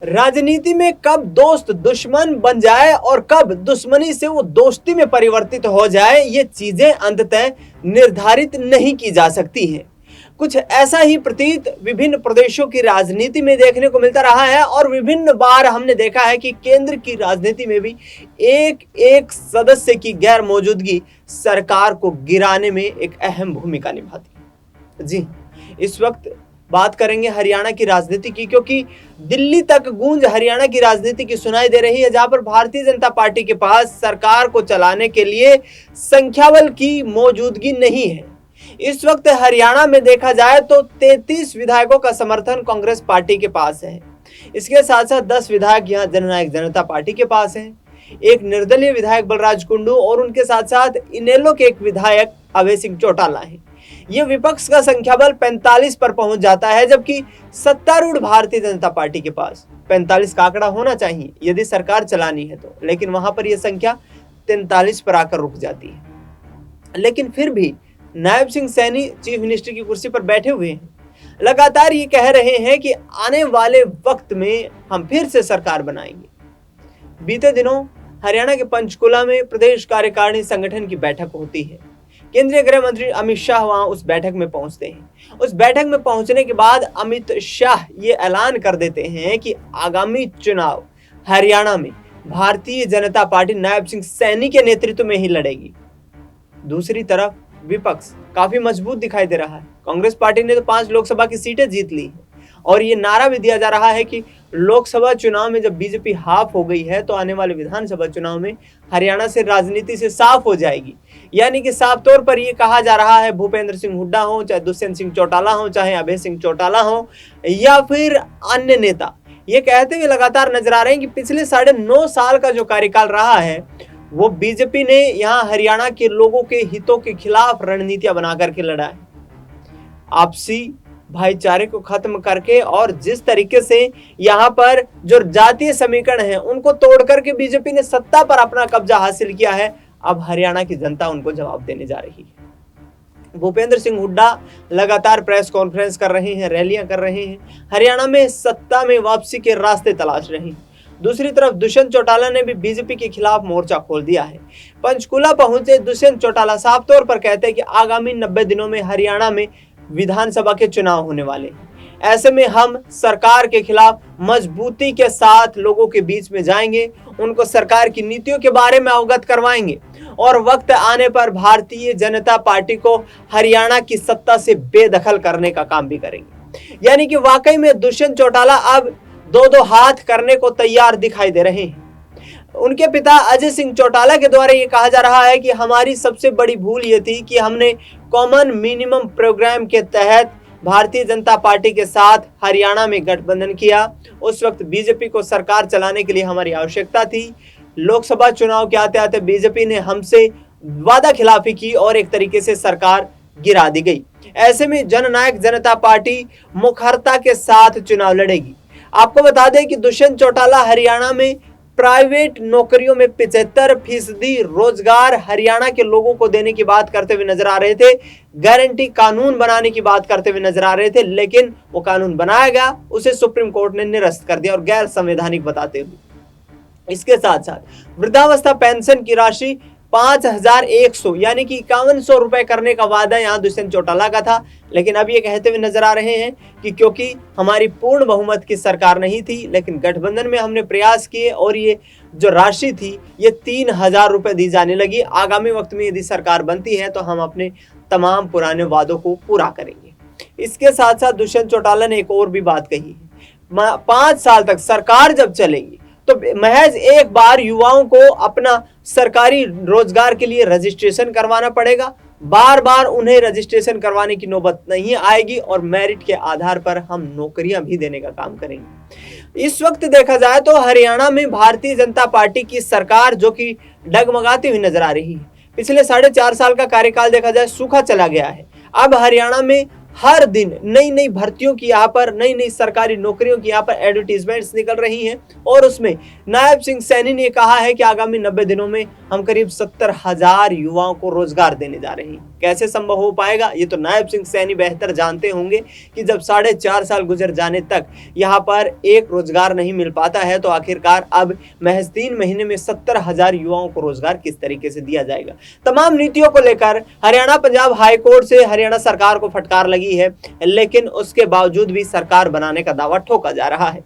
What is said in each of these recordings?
राजनीति में कब दोस्त दुश्मन बन जाए और कब दुश्मनी से वो दोस्ती में परिवर्तित हो जाए, ये चीजें अंततः निर्धारित नहीं की जा सकती हैं। कुछ ऐसा ही प्रतीत विभिन्न प्रदेशों की राजनीति में देखने को मिलता रहा है और विभिन्न बार हमने देखा है कि केंद्र की राजनीति में भी एक एक सदस्य की गैर मौजूदगी सरकार को गिराने में एक अहम भूमिका निभाती है। जी, इस वक्त बात करेंगे हरियाणा की राजनीति की, क्योंकि दिल्ली तक गूंज हरियाणा की राजनीति की सुनाई दे रही है, जहां पर भारतीय जनता पार्टी के पास सरकार को चलाने के लिए संख्याबल की मौजूदगी नहीं है। इस वक्त हरियाणा में देखा जाए तो 33 विधायकों का समर्थन कांग्रेस पार्टी के पास है। इसके साथ साथ 10 विधायक यहां जननायक जनता पार्टी के पास हैं। एक निर्दलीय विधायक बलराज कुंडू और उनके साथ साथ इनेलो के एक विधायक अभय सिंह चौटाला हैं। ये विपक्ष का संख्याबल 45 पर पहुंच जाता है, जबकि सत्तारूढ़ भारतीय जनता पार्टी के पास 45 का आंकड़ा होना चाहिए यदि सरकार चलानी है तो, लेकिन वहां पर यह संख्या 43 पर आकर रुक जाती है। लेकिन फिर भी नायब सिंह सैनी चीफ मिनिस्टर की कुर्सी पर बैठे हुए हैं, लगातार ये कह रहे हैं कि आने वाले वक्त में हम फिर से सरकार बनाएंगे। बीते दिनों हरियाणा के पंचकुला में प्रदेश कार्यकारिणी संगठन की बैठक होती है। केंद्रीय गृह मंत्री अमित शाह वहां उस बैठक में पहुंचते हैं। उस बैठक में पहुंचने के बाद अमित शाह ये ऐलान कर देते हैं कि आगामी चुनाव हरियाणा में भारतीय जनता पार्टी नायब सिंह सैनी के नेतृत्व में ही लड़ेगी। दूसरी तरफ विपक्ष काफी मजबूत दिखाई दे रहा है। कांग्रेस पार्टी ने तो 5 लोकसभा की सीटें जीत ली है और ये नारा भी दिया जा रहा है कि लोकसभा चुनाव में जब बीजेपी हाफ हो गई है तो आने वाले विधानसभा चुनाव में हरियाणा से राजनीति से साफ हो जाएगी। यानी कि साफ तौर पर यह कहा जा रहा है, भूपेंद्र सिंह हुड्डा हो, चाहे दुष्यंत सिंह चौटाला हो, चाहे अभय सिंह चौटाला हो या फिर अन्य नेता, ये कहते हुए लगातार नजर आ रहे हैं कि पिछले 9.5 साल का जो कार्यकाल रहा है वो बीजेपी ने यहाँ हरियाणा के लोगों के हितों के खिलाफ रणनीतियां बना करके लड़ा है। आपसी भाईचारे को खत्म करके और जिस तरीके से यहाँ पर जो जातीय समीकरण है उनको तोड़ करके बीजेपी ने सत्ता पर अपना कब्जा हासिल किया है, अब हरियाणा की जनता उनको जवाब देने जा रही है। भूपेंद्र सिंह हुड्डा लगातार प्रेस कॉन्फ्रेंस कर रहे हैं, रैलियां कर रहे हैं, हरियाणा में सत्ता में वापसी के रास्ते तलाश रहे हैं। दूसरी तरफ दुष्यंत चौटाला ने भी बीजेपी के खिलाफ मोर्चा खोल दिया है। पंचकुला पहुंचे दुष्यंत चौटाला साफ तौर पर कहते हैं कि आगामी 90 दिनों में हरियाणा में विधानसभा के चुनाव होने वाले हैं। ऐसे में हम सरकार के खिलाफ मजबूती के साथ लोगों के बीच में जाएंगे, उनको सरकार की नीतियों के बारे में अवगत करवाएंगे और वक्त आने पर भारतीय जनता पार्टी को हरियाणा की सत्ता से बेदखल करने का काम भी करेंगे। यानी कि वाकई में दुष्यंत चौटाला अब 2-2 हाथ करने को तैयार दिखाई दे रहे हैं। उनके पिता अजय सिंह चौटाला के द्वारा ये कहा जा रहा है कि हमारी सबसे बड़ी भूल ये थी कि हमने कॉमन मिनिमम प्रोग्राम के तहत भारतीय जनता पार्टी के साथ हरियाणा में गठबंधन किया। उस वक्त बीजेपी को सरकार चलाने के लिए हमारी आवश्यकता थी। लोकसभा चुनाव के आते आते बीजेपी ने हमसे वादा खिलाफी की और एक तरीके से सरकार गिरा दी गई। ऐसे में जननायक जनता पार्टी मुखरता के साथ चुनाव लड़ेगी। आपको बता दें कि दुष्यंत चौटाला हरियाणा में प्राइवेट नौकरियों में 75% रोजगार हरियाणा के लोगों को देने की बात करते हुए नजर आ रहे थे, गारंटी कानून बनाने की बात करते हुए नजर आ रहे थे, लेकिन वो कानून बनाया गया, उसे सुप्रीम कोर्ट ने निरस्त कर दिया और गैर संवैधानिक बताते हुए। इसके साथ साथ वृद्धावस्था पेंशन की राशि 5100 यानी कि 5100 रुपए करने का वादा यहाँ दुष्यंत चौटाला का था, लेकिन अब ये कहते हुए नजर आ रहे हैं कि क्योंकि हमारी पूर्ण बहुमत की सरकार नहीं थी, लेकिन गठबंधन में हमने प्रयास किए और ये जो राशि थी ये 3000 रुपए दी जाने लगी। आगामी वक्त में यदि सरकार बनती है तो हम अपने तमाम पुराने वादों को पूरा करेंगे। इसके साथ साथ दुष्यंत चौटाला ने एक और भी बात कही है, 5 साल तक सरकार जब चलेगी तो महज एक बार युवाओं को अपना सरकारी रोजगार के लिए रजिस्ट्रेशन करवाना पड़ेगा, बार बार उन्हें रजिस्ट्रेशन करवाने की नौबत नहीं आएगी और मेरिट के आधार पर हम नौकरियां भी देने का काम करेंगे। इस वक्त देखा जाए तो हरियाणा में भारतीय जनता पार्टी की सरकार जो कि डगमगाती हुई नजर आ रही है। पिछले 4.5 साल का कार्यकाल देखा जाए सूखा चला गया है। अब हरियाणा में हर दिन नई नई भर्तियों की यहाँ पर नई नई सरकारी नौकरियों की यहाँ पर एडवर्टीजमेंट्स निकल रही हैं और उसमें नायब सिंह सैनी ने कहा है कि आगामी 90 दिनों में हम करीब 70,000 युवाओं को रोजगार देने जा रहे हैं। कैसे संभव हो पाएगा, ये तो नायब सिंह सैनी बेहतर जानते होंगे कि जब 4.5 साल गुजर जाने तक यहाँ पर एक रोजगार नहीं मिल पाता है, तो आखिरकार अब महज 3 महीने में 70,000 युवाओं को रोजगार किस तरीके से दिया जाएगा। तमाम नीतियों को लेकर हरियाणा पंजाब हाई कोर्ट से हरियाणा सरकार को फटकार लगी है, लेकिन उसके बावजूद भी सरकार बनाने का दावा ठोका जा रहा है।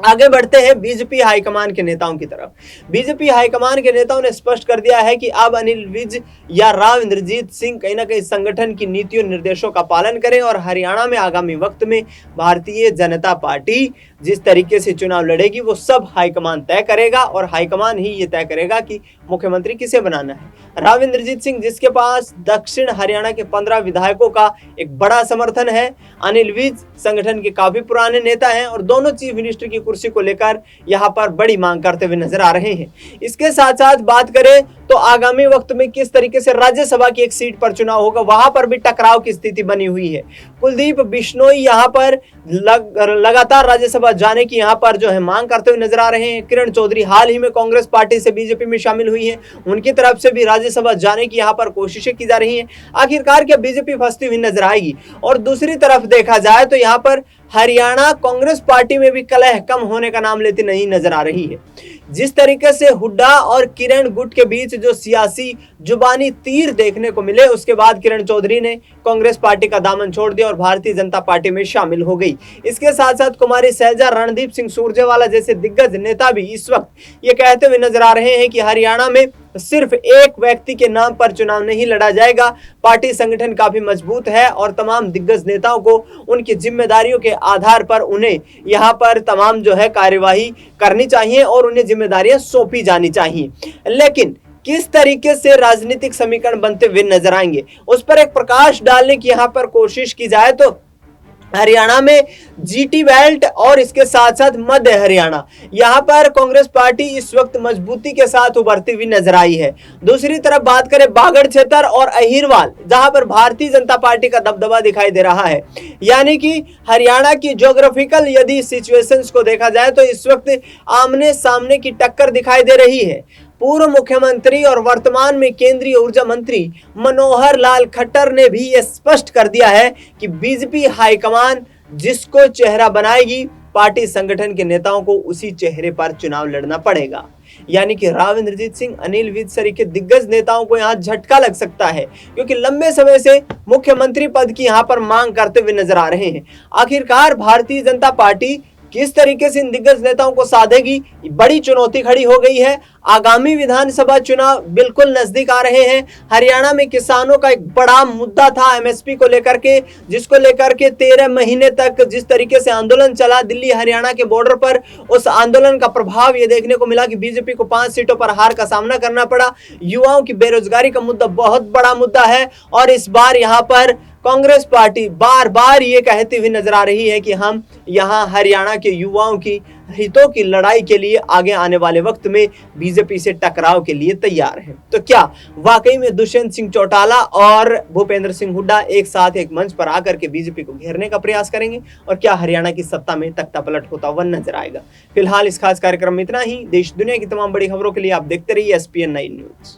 आगे बढ़ते हैं बीजेपी हाईकमान के नेताओं की तरफ। बीजेपी हाईकमान के नेताओं ने स्पष्ट कर दिया है कि अब अनिल विज या राव इंद्रजीत सिंह कहीं ना कहीं संगठन की नीतियों निर्देशों का पालन करें और हरियाणा में आगामी वक्त में भारतीय जनता पार्टी जिस तरीके से चुनाव लड़ेगी वो सब हाईकमान तय करेगा और हाईकमान ही ये तय करेगा कि मुख्यमंत्री किसे बनाना है। राव इंद्रजीत सिंह जिसके पास दक्षिण हरियाणा के 15 विधायकों का एक बड़ा समर्थन है, अनिल विज संगठन के काफी पुराने नेता हैं और दोनों चीफ मिनिस्टर की कुर्सी को लेकर यहाँ पर बड़ी मांग करते हुए नजर आ रहे हैं। इसके साथ साथ बात करें तो आगामी वक्त में किस तरीके से राज्यसभा की एक सीट पर चुनाव होगा, वहां पर भी टकराव की स्थिति बनी हुई है। कुलदीप बिश्नोई यहाँ पर लगातार राज्यसभा जाने की यहाँ पर जो है मांग करते हुए नजर आ रहे हैं। किरण चौधरी हाल ही में कांग्रेस पार्टी से बीजेपी में शामिल हुई है, उनकी तरफ से भी राज्यसभा जाने की यहाँ पर कोशिशें की जा रही हैं। आखिरकार क्या बीजेपी फंसती हुई नजर आएगी? और दूसरी तरफ देखा जाए तो यहाँ पर हरियाणा कांग्रेस पार्टी में भी कलह कम होने का नाम लेती नहीं नजर आ रही है। जिस तरीके से हुड्डा और किरण गुट के बीच जो सियासी जुबानी तीर देखने को मिले, उसके बाद किरण चौधरी ने कांग्रेस पार्टी का दामन छोड़ दिया और भारतीय जनता पार्टी में शामिल हो गई। इसके साथ साथ कुमारी सैलजा, रणदीप सिंह सुरजेवाला जैसे दिग्गज नेता भी इस वक्त ये कहते हुए नजर आ रहे हैं कि हरियाणा में सिर्फ एक व्यक्ति के नाम पर चुनाव नहीं लड़ा जाएगा, पार्टी संगठन काफी मजबूत है और तमाम दिग्गज नेताओं को उनकी जिम्मेदारियों के आधार पर उन्हें यहाँ पर तमाम जो है कार्यवाही करनी चाहिए और उन्हें जिम्मेदारियां सौंपी जानी चाहिए। लेकिन किस तरीके से राजनीतिक समीकरण बनते हुए नजर आएंगे, उस पर एक प्रकाश डालने की यहाँ पर कोशिश की जाए तो हरियाणा में जीटी बेल्ट और इसके साथ साथ मध्य हरियाणा, यहाँ पर कांग्रेस पार्टी इस वक्त मजबूती के साथ उभरती हुई नजर आई है। दूसरी तरफ बात करें बागड़ क्षेत्र और अहिरवाल, जहां पर भारतीय जनता पार्टी का दबदबा दिखाई दे रहा है। यानी कि हरियाणा की ज्योग्राफिकल यदि सिचुएशंस को देखा जाए तो इस वक्त आमने सामने की टक्कर दिखाई दे रही है। पूर्व मुख्यमंत्री और वर्तमान में केंद्रीय ऊर्जा मंत्री मनोहर लाल खट्टर ने भी यह स्पष्ट कर दिया है कि बीजेपी हाईकमान जिसको चेहरा बनाएगी, पार्टी संगठन के नेताओं को उसी चेहरे पर चुनाव लड़ना पड़ेगा। यानी कि राव इंद्रजीत सिंह, अनिल विज सरीखे दिग्गज नेताओं को यहाँ झटका लग सकता है, क्योंकि लंबे समय से मुख्यमंत्री पद की यहाँ पर मांग करते हुए नजर आ रहे हैं। आखिरकार भारतीय जनता पार्टी किस तरीके से इन दिग्गज नेताओं को साधेगी, बड़ी चुनौती खड़ी हो गई है। आगामी विधानसभा चुनाव बिल्कुल नजदीक आ रहे हैं। हरियाणा में किसानों का एक बड़ा मुद्दा था एमएसपी को लेकर के, जिसको लेकर के 13 महीने तक जिस तरीके से आंदोलन चला दिल्ली हरियाणा के बॉर्डर पर, उस आंदोलन का प्रभाव ये देखने को मिला कि बीजेपी को 5 सीटों पर हार का सामना करना पड़ा। युवाओं की बेरोजगारी का मुद्दा बहुत बड़ा मुद्दा है और इस बार यहाँ पर कांग्रेस पार्टी बार बार ये कहती हुई नजर आ रही है कि हम यहाँ हरियाणा के युवाओं की हितों की लड़ाई के लिए आगे आने वाले वक्त में बीजेपी से टकराव के लिए तैयार हैं। तो क्या वाकई में दुष्यंत सिंह चौटाला और भूपेंद्र सिंह हुड्डा एक साथ एक मंच पर आकर के बीजेपी को घेरने का प्रयास करेंगे और क्या हरियाणा की सत्ता में तख्ता पलट होता हुआ नजर आएगा? फिलहाल इस खास कार्यक्रम में इतना ही। देश दुनिया की तमाम बड़ी खबरों के लिए आप देखते रहिए SPN 9 न्यूज।